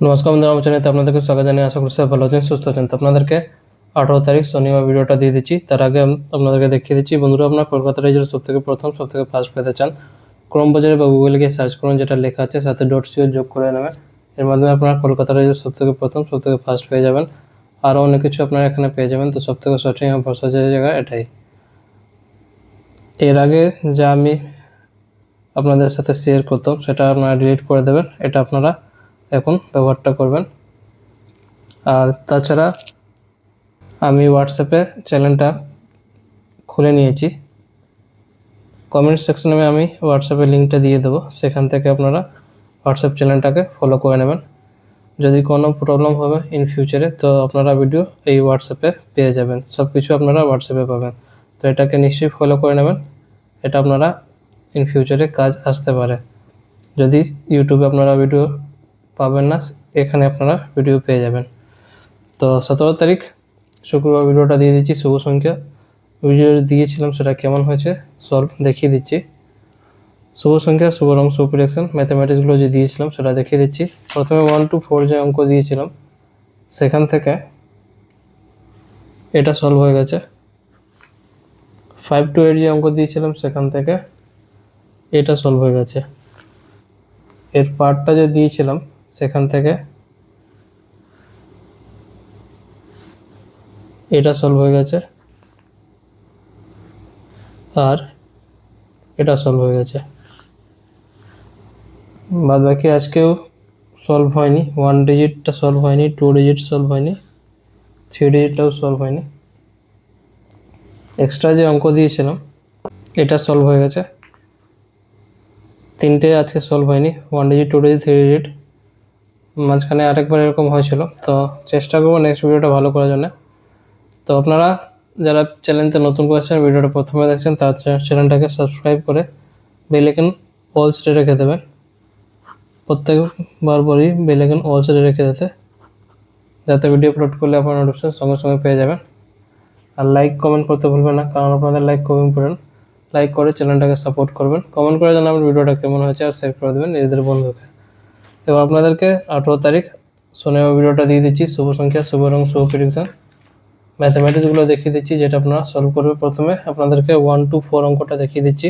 নমস্কার বন্ধুরা, আমার চ্যানেলে আপনাদেরকে স্বাগত জানিয়ে আশা করি সবাই ভালো আছেন, সুস্থ আছেন। তো আপনাদেরকে 18 তারিখ শনিবার ভিডিওটা দিয়ে দিচ্ছি। তার আগে আপনাদেরকে দেখিয়ে দিচ্ছি বন্ধুরা, আপনার কলকাতা রেজাল্ট সবথেকে ফার্স্ট পেতে চান, ক্রোম বাজারে বা গুগলে গিয়ে সার্চ করুন, যেটা লেখা আছে সাথে .co যোগ করে নেবেন। এর মাধ্যমে আপনার কলকাতা রেজাল্ট সবথেকে ফার্স্ট পেয়ে যাবেন। আরও অনেক কিছু আপনারা এখানে পেয়ে যাবেন। তো সবথেকে সঠিক এবং ভরসা জায়গা এটাই। এর আগে যা আমি আপনাদের সাথে শেয়ার করতাম সেটা আপনারা ডিলিট করে দেবেন, এটা আপনারা এখন ব্যবহারটা করবেন। আর তাছাড়া আমি হোয়াটসঅ্যাপে চ্যানেলটা খুলে নিয়েছি, কমেন্ট সেকশনে আমি হোয়াটসঅ্যাপের লিঙ্কটা দিয়ে দেবো, সেখান থেকে আপনারা হোয়াটসঅ্যাপ চ্যানেলটাকে ফলো করে নেবেন। যদি কোনো প্রবলেম হবে ইন ফিউচারে তো আপনারা ভিডিও এই হোয়াটসঅ্যাপে পেয়ে যাবেন, সব কিছু আপনারা হোয়াটসঅ্যাপে পাবেন। তো এটাকে নিশ্চয়ই ফলো করে নেবেন, এটা আপনারা ইন ফিউচারে কাজ আসতে পারে। যদি ইউটিউবে আপনারা ভিডিও পাবেন না, এখানে আপনারা ভিডিও পেয়ে যাবেন। তো 17 তারিখ শুক্রবার ভিডিওটা দিয়ে দিচ্ছি। শুভ সংখ্যা ভিডিও দিয়েছিলাম, সেটা কেমন হয়েছে সলভ দেখিয়ে দিচ্ছি। শুভ সংখ্যা, শুভ রং, শুভ প্রেডিকশন, ম্যাথামেটিক্সগুলো যে দিয়েছিলাম সেটা দেখিয়ে দিচ্ছি। প্রথমে 1 to 4 যে অঙ্ক দিয়েছিলাম সেখান থেকে এটা সলভ হয়ে গেছে। 5 to 8 যে অঙ্ক দিয়েছিলাম সেখান থেকে এটা সলভ হয়ে গেছে। এর পার্টটা যে দিয়েছিলাম সেখান থেকে এটা সলভ হয়ে গেছে, আর এটা সলভ হয়ে গেছে। বাদ বাকি আজকেও সলভ হয়নি, 1 ডিজিটটা সলভ হয়নি, 2 ডিজিট সলভ হয়নি, 3 ডিজিটটাও সলভ হয়নি। এক্সট্রা যে অঙ্ক দিয়েছিলাম এটা সলভ হয়ে গেছে। 3টে আজকে সলভ হয়নি, 1 ডিজিট, 2 ডিজিট, 3 ডিজিট। মাঝখানে আরেকবার এরকম হয়েছিল। তো চেষ্টা করবো নেক্সট ভিডিওটা ভালো করার জন্য। তো আপনারা যারা চ্যানেলতে নতুন করেছেন, ভিডিওটা প্রথমে দেখছেন, তার চ্যানেলটাকে সাবস্ক্রাইব করে বেল আইকন অল সেটে রেখে দেবেন। প্রত্যেকবার বলি বেল আইকন অল সেটে রেখে দিতে, যাতে ভিডিও আপলোড করলে আপনারা নোটিফিকেশন সঙ্গে সঙ্গে পেয়ে যাবেন। আর লাইক কমেন্ট করতে ভুলবেন না, কারণ আপনাদের লাইক খুব ইম্পর্টেন্ট। লাইক করে চ্যানেলটাকে সাপোর্ট করবেন, কমেন্ট করে জানাবেন ভিডিওটা কেমন হয়েছে, আর শেয়ার করে দেবেন নিজেদের বন্ধুকে। এবার আপনাদেরকে 18 তারিখ শনিবার ভিডিওটা দিয়ে দিচ্ছি। শুভ সংখ্যা, শুভ রং, শুভ প্রেডিকশন, ম্যাথামেটিক্সগুলো দেখিয়ে দিচ্ছি, যেটা আপনারা সলভ করবে। প্রথমে আপনাদেরকে 1 to 4 অঙ্কটা দেখিয়ে দিচ্ছি।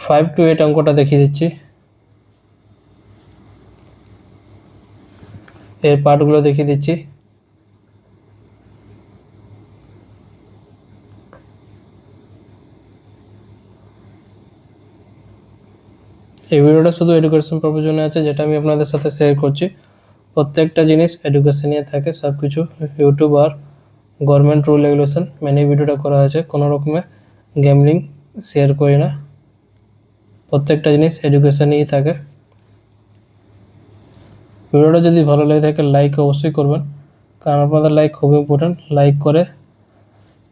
5 to 8 অঙ্কটা দেখিয়ে দিচ্ছি। এর পার্টগুলো দেখিয়ে দিচ্ছি। এই ভিডিওটা শুধু এডুকেশন পারপাসের জন্য আছে, যেটা আমি আপনাদের সাথে শেয়ার করছি। প্রত্যেকটা জিনিস এডুকেশন নিয়ে থাকে, সব কিছু ইউটিউব আর গভর্নমেন্ট রুল রেগুলেশন মেনে ভিডিওটা করা হয়েছে। কোনো রকমের গেমলিং শেয়ার করি না, প্রত্যেকটা জিনিস এডুকেশন নিয়েই থাকে। ভিডিওটা যদি ভালো লাগে থাকে লাইক অবশ্যই করবেন, কারণ আপনাদের লাইক খুব ইম্পর্টেন্ট। লাইক করে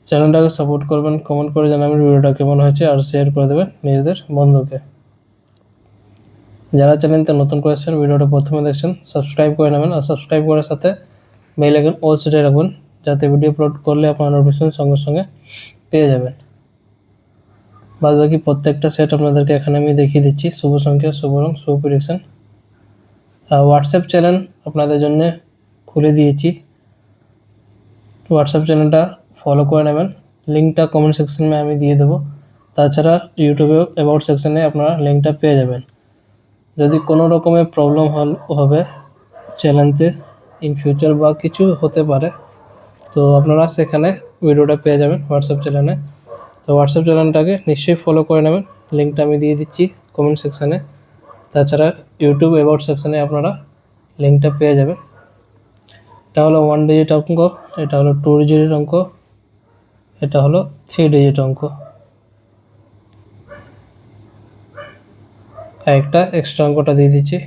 চ্যানেলটাকে সাপোর্ট করবেন, কমেন্ট করে জানাবেন ভিডিওটা কেমন হয়েছে, আর শেয়ার করে দেবেন নিজেদের বন্ধুকে। যারা চ্যানেলতে নতুন করেছেন, ভিডিওটা প্রথমে দেখছেন, সাবস্ক্রাইব করে নেবেন, আর সাবস্ক্রাইব করার সাথে বেল আইকন অল সেটে রাখবেন, যাতে ভিডিও আপলোড করলে আপনার নোটিফিকেশন সঙ্গে সঙ্গে পেয়ে যাবেন। বাদ বাকি প্রত্যেকটা সেট আপনাদেরকে এখানে আমি দেখিয়ে দিচ্ছি। শুভ সংখ্যা, শুভ রং, শুভ প্রেডিকশন। হোয়াটসঅ্যাপ চ্যানেল আপনাদের জন্য খুলে দিয়েছি, হোয়াটসঅ্যাপ চ্যানেলটা ফলো করে নেবেন। লিঙ্কটা কমেন্ট সেকশনে আমি দিয়ে দেবো। তাছাড়া ইউটিউবে অ্যাবাউট সেকশনে আপনারা লিঙ্কটা পেয়ে যাবেন। যদি কোনো রকমের প্রবলেম হবে চ্যানেলতে ইন ফিউচার বা কিছু হতে পারে, তো আপনারা সেখানে ভিডিওটা পেয়ে যাবেন হোয়াটসঅ্যাপ চ্যানেলে। তো হোয়াটসঅ্যাপ চ্যানেলটাকে নিশ্চয়ই ফলো করে নেবেন, লিঙ্কটা আমি দিয়ে দিচ্ছি কমেন্ট সেকশানে। তাছাড়া ইউটিউব অ্যাবাউট সেকশানে আপনারা লিঙ্কটা পেয়ে যাবেন। এটা হলো 1 ডিজিট অঙ্ক, এটা হলো 2 ডিজিট অঙ্ক, এটা হলো 3 ডিজিট অঙ্ক, একটা এক্সট্রা অঙ্কটা দিয়ে দিচ্ছি।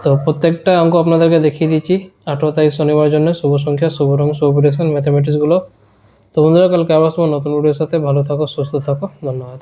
তো প্রত্যেকটা অঙ্ক আপনাদেরকে দেখিয়ে দিচ্ছি 18 তারিখ শনিবার জন্য। শুভ সংখ্যা, শুভ রং, শুভ প্রেডিকশন, ম্যাথামেটিক্সগুলো। তো বন্ধুরা, কালকে আবার নতুন ভিডিওর সাথে। ভালো থাকো, সুস্থ থাকো, ধন্যবাদ।